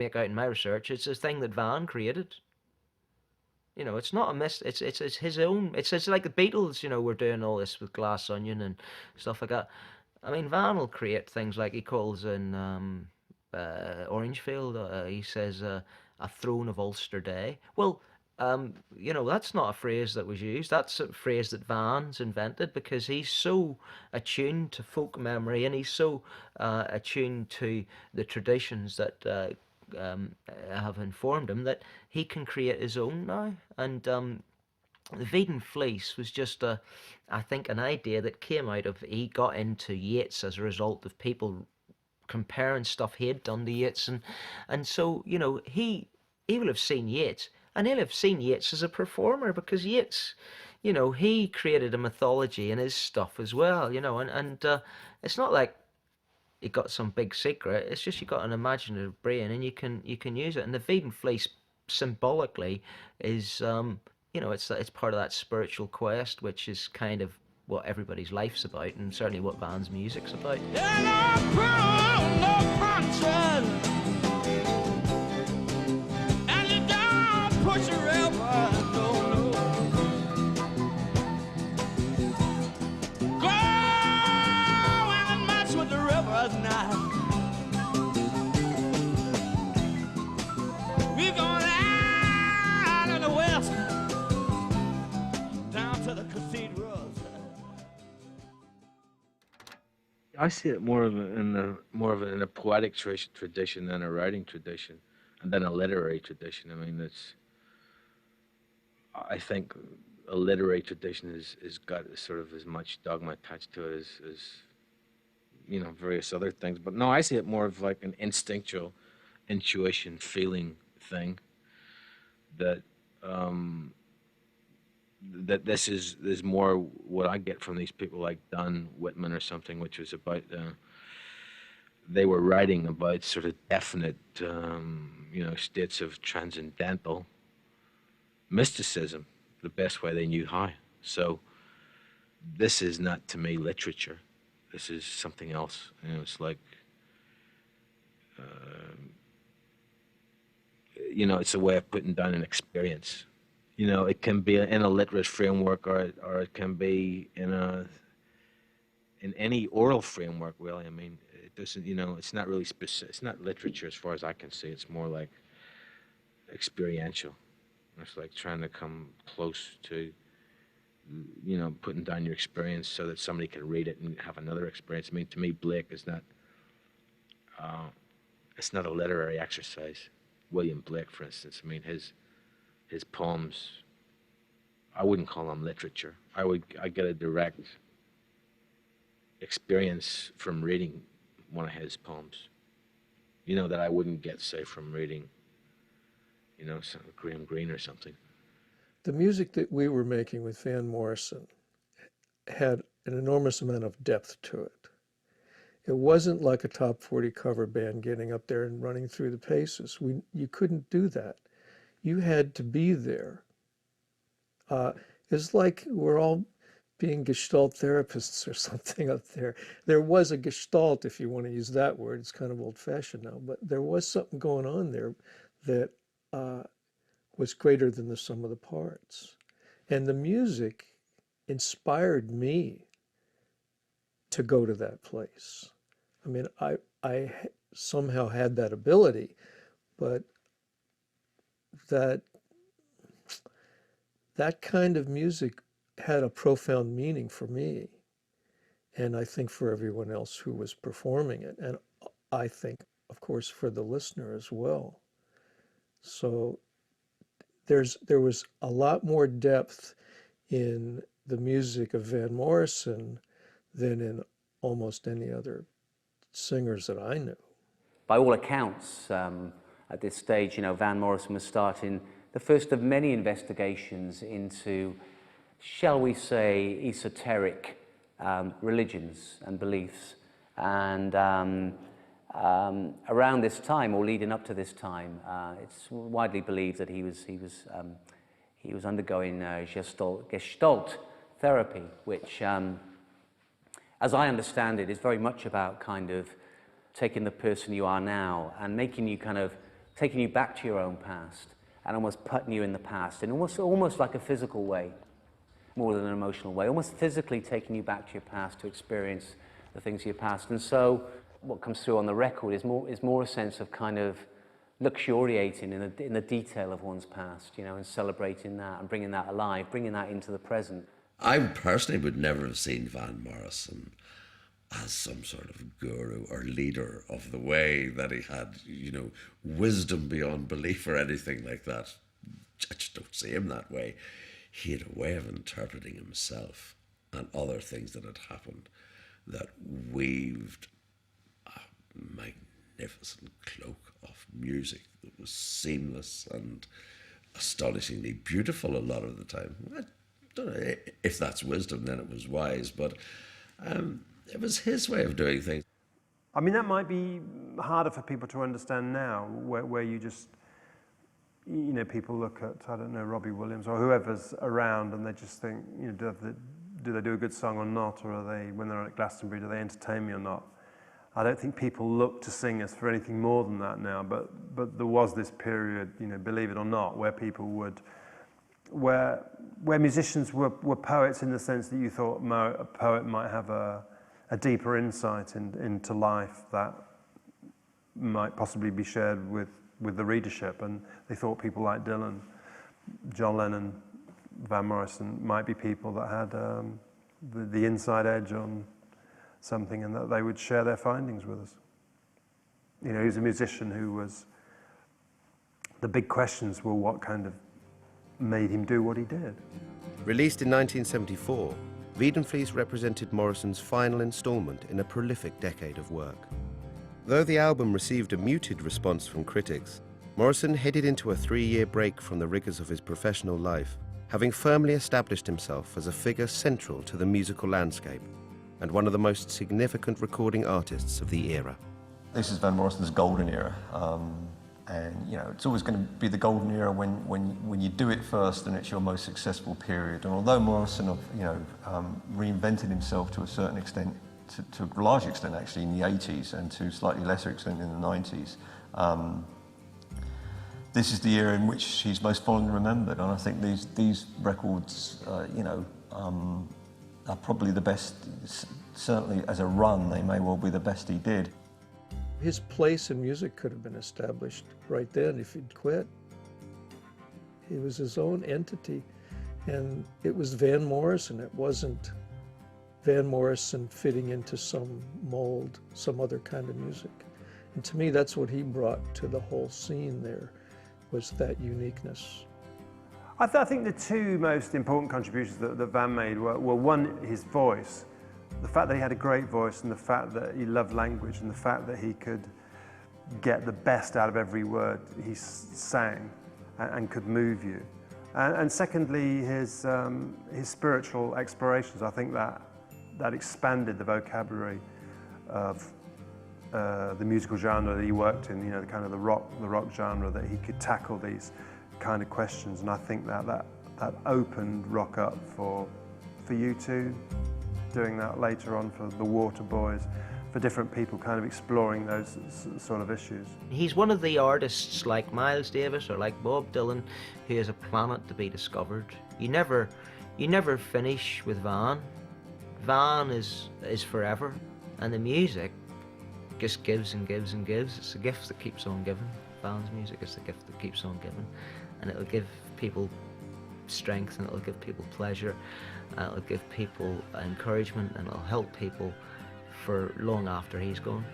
make out in my research, it's a thing that Van created. You know, it's not a miss. It's his own. It's like the Beatles. You know, were doing all this with Glass Onion and stuff like that. I mean, Van will create things like he calls in Orangefield. He says a throne of Ulster Day. Well, you know, that's not a phrase that was used. That's a phrase that Van's invented because he's so attuned to folk memory and he's so attuned to the traditions that have informed him that he can create his own now. And the Veedon Fleece was just I think, an idea that came out of he got into Yeats as a result of people comparing stuff he had done to Yeats, and so you know he will have seen Yeats, and he'll have seen Yeats as a performer because Yeats, you know, he created a mythology in his stuff as well, you know, and it's not like you got some big secret. It's just you got an imaginative brain and you can use it. And the Veedon Fleece symbolically is you know it's part of that spiritual quest, which is kind of what everybody's life's about, and certainly what Van's music's about. And no conscience, and you don't push a river, no, go and match with the rivers now. We're going out in the west, down to the cathedrals. I see it more of in a poetic tradition than a writing tradition, and then a literary tradition. I mean, I think a literary tradition is got sort of as much dogma attached to it as you know, various other things. But no, I see it more of like an instinctual, intuition, feeling thing that that this is more what I get from these people like Don Whitman or something, which was about they were writing about sort of definite you know, states of transcendental mysticism the best way they knew how. So this is not, to me, literature. This is something else. You know, it's like you know, it's a way of putting down an experience. You know, it can be in a literate framework, or it can be in any oral framework. Really, I mean, it doesn't. You know, it's not really specific. It's not literature as far as I can see. It's more like experiential. It's like trying to come close to, you know, putting down your experience so that somebody can read it and have another experience. I mean, to me, Blake is not. It's not a literary exercise. William Blake, for instance. I mean, his poems, I wouldn't call them literature. I get a direct experience from reading one of his poems, you know, that I wouldn't get, say, from reading, you know, some Graham Greene or something. The music that we were making with Van Morrison had an enormous amount of depth to it. It wasn't like a top 40 cover band getting up there and running through the paces. You couldn't do that. You had to be there. It's like we're all being Gestalt therapists or something up there. There was a Gestalt, if you want to use that word. It's kind of old-fashioned now, but there was something going on there that was greater than the sum of the parts. And the music inspired me to go to that place. I mean, I somehow had that ability, but that kind of music had a profound meaning for me, and I think for everyone else who was performing it, and I think, of course, for the listener as well. So there was a lot more depth in the music of Van Morrison than in almost any other singers that I knew. By all accounts, at this stage, you know, Van Morrison was starting the first of many investigations into, shall we say, esoteric religions and beliefs. And around this time, or leading up to this time, it's widely believed that he was undergoing Gestalt therapy, which, as I understand it, is very much about kind of taking the person you are now and making you kind of taking you back to your own past and almost putting you in the past in almost like a physical way, more than an emotional way, almost physically taking you back to your past to experience the things of your past. And so what comes through on the record is more a sense of kind of luxuriating in the detail of one's past, you know, and celebrating that and bringing that alive, bringing that into the present. I personally would never have seen Van Morrison as some sort of guru or leader of the way that he had, you know, wisdom beyond belief or anything like that. I just don't see him that way. He had a way of interpreting himself and other things that had happened that weaved a magnificent cloak of music that was seamless and astonishingly beautiful a lot of the time. I don't know if that's wisdom, then it was wise, but it was his way of doing things. I mean, that might be harder for people to understand now, where you just, you know, people look at, I don't know, Robbie Williams or whoever's around and they just think, you know, do they do a good song or not? Or are they, when they're at Glastonbury, do they entertain me or not? I don't think people look to singers for anything more than that now, but there was this period, you know, believe it or not, where people would, where musicians were poets in the sense that you thought a poet might have a deeper insight into life that might possibly be shared with the readership, and they thought people like Dylan, John Lennon, Van Morrison might be people that had the inside edge on something, and that they would share their findings with us. You know, he was a musician who was, the big questions were what kind of made him do what he did. Released in 1974, Reid and Freeze represented Morrison's final installment in a prolific decade of work. Though the album received a muted response from critics, Morrison headed into a 3-year break from the rigors of his professional life, having firmly established himself as a figure central to the musical landscape and one of the most significant recording artists of the era. This is Van Morrison's golden era, and you know, it's always going to be the golden era when you do it first and it's your most successful period. And although Morrison, you know, reinvented himself to a certain extent, to a large extent actually in the 80s and to a slightly lesser extent in the 90s, this is the era in which he's most fondly remembered. And I think these records, you know, are probably the best. Certainly as a run, they may well be the best he did. His place in music could have been established right then if he'd quit. He was his own entity, and it was Van Morrison. It wasn't Van Morrison fitting into some mold, some other kind of music. And to me, that's what he brought to the whole scene there, was that uniqueness. I think the two most important contributions that Van made were one, his voice, the fact that he had a great voice, and the fact that he loved language, and the fact that he could get the best out of every word he sang and could move you. And secondly, his spiritual explorations. I think that expanded the vocabulary of the musical genre that he worked in, you know, the kind of the rock genre, that he could tackle these kind of questions. And I think that opened rock up for U2, doing that later on for the Waterboys, for different people kind of exploring those sort of issues. He's one of the artists like Miles Davis or like Bob Dylan who has a planet to be discovered. You never finish with Van. Van is forever, and the music just gives and gives and gives. It's a gift that keeps on giving. Van's music is the gift that keeps on giving, and it'll give people strength, and it'll give people pleasure, and it'll give people encouragement, and it'll help people for long after he's gone.